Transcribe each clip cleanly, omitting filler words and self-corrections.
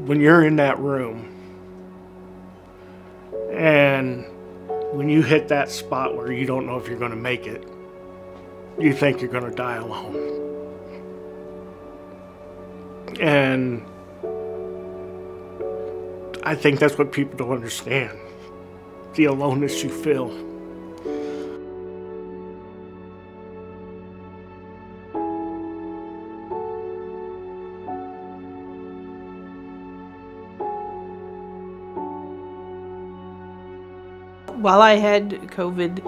when you're in that room and when you hit that spot where you don't know if you're going to make it, you think you're going to die alone. And I think that's what people don't understand, the aloneness you feel. While I had COVID,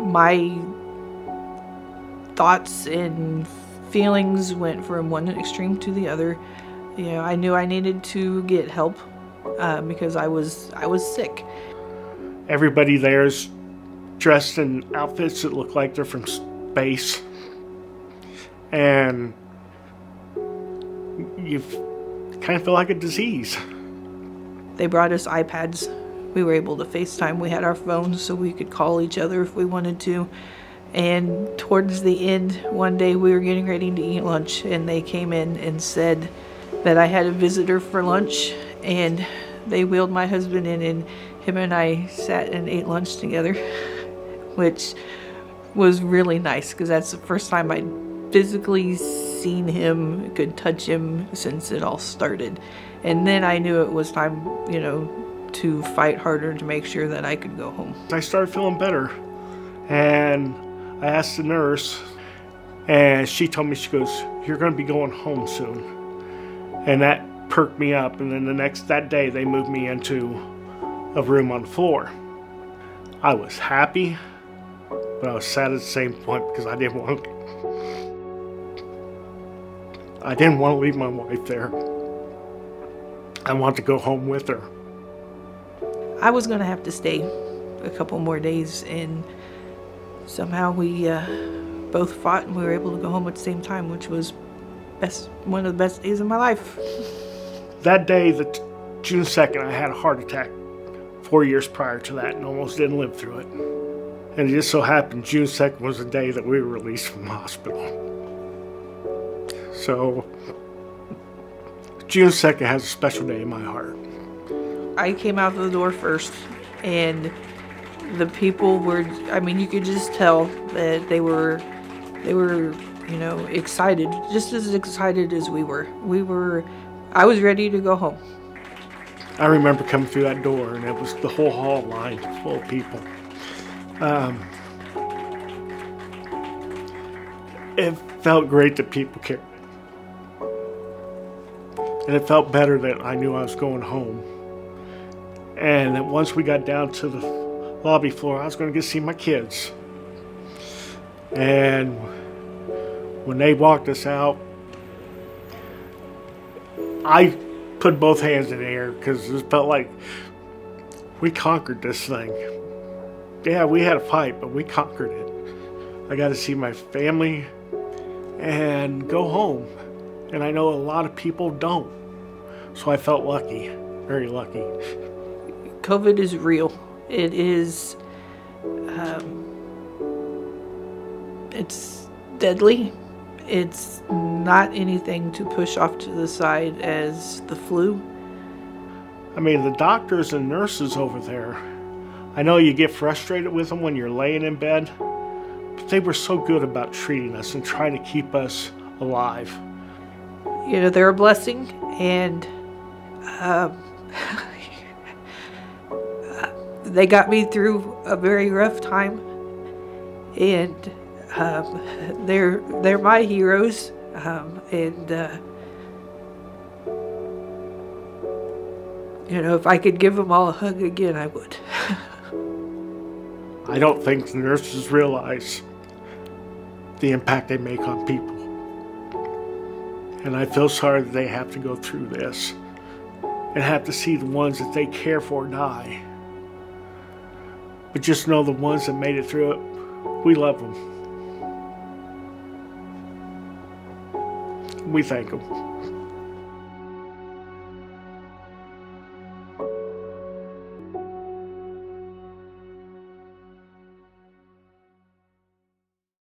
my thoughts and feelings went from one extreme to the other. You know, I knew I needed to get help because I was sick. Everybody there is dressed in outfits that look like they're from space, and you kind of feel like a disease. They brought us iPads. We were able to FaceTime. We had our phones so we could call each other if we wanted to. And towards the end, one day we were getting ready to eat lunch, and they came in and said that I had a visitor for lunch, and they wheeled my husband in, and him and I sat and ate lunch together, which was really nice because that's the first time I'd physically seen him, could touch him since it all started. And then I knew it was time, you know, to fight harder to make sure that I could go home. I started feeling better, and I asked the nurse, and she told me, she goes, "You're going to be going home soon." And that perked me up. And then that day they moved me into a room on the floor. I was happy, but I was sad at the same point because I didn't want to leave my wife there. I wanted to go home with her. I was going to have to stay a couple more days, and somehow we both fought and we were able to go home at the same time, which was one of the best days of my life. That day, June 2nd, I had a heart attack 4 years prior to that and almost didn't live through it. And it just so happened June 2nd was the day that we were released from the hospital. So June 2nd has a special day in my heart. I came out the door first, and the people were, I mean, you could just tell that they were, you know, excited, just as excited as we were. I was ready to go home. I remember coming through that door, and it was the whole hall lined full of people. It felt great that people cared. And it felt better that I knew I was going home. And that once we got down to the lobby floor, I was going to get to see my kids. And when they walked us out, I put both hands in the air because it felt like we conquered this thing. Yeah, we had a fight, but we conquered it. I got to see my family and go home. And I know a lot of people don't. So I felt lucky, very lucky. COVID is real. It is, it's deadly. It's not anything to push off to the side as the flu. I mean, the doctors and nurses over there, I know you get frustrated with them when you're laying in bed, but they were so good about treating us and trying to keep us alive. You know, they're a blessing, and they got me through a very rough time, and they're my heroes, and you know, if I could give them all a hug again, I would. I don't think the nurses realize the impact they make on people, and I feel sorry that they have to go through this and have to see the ones that they care for die. But just know the ones that made it through it, we love them. We thank them.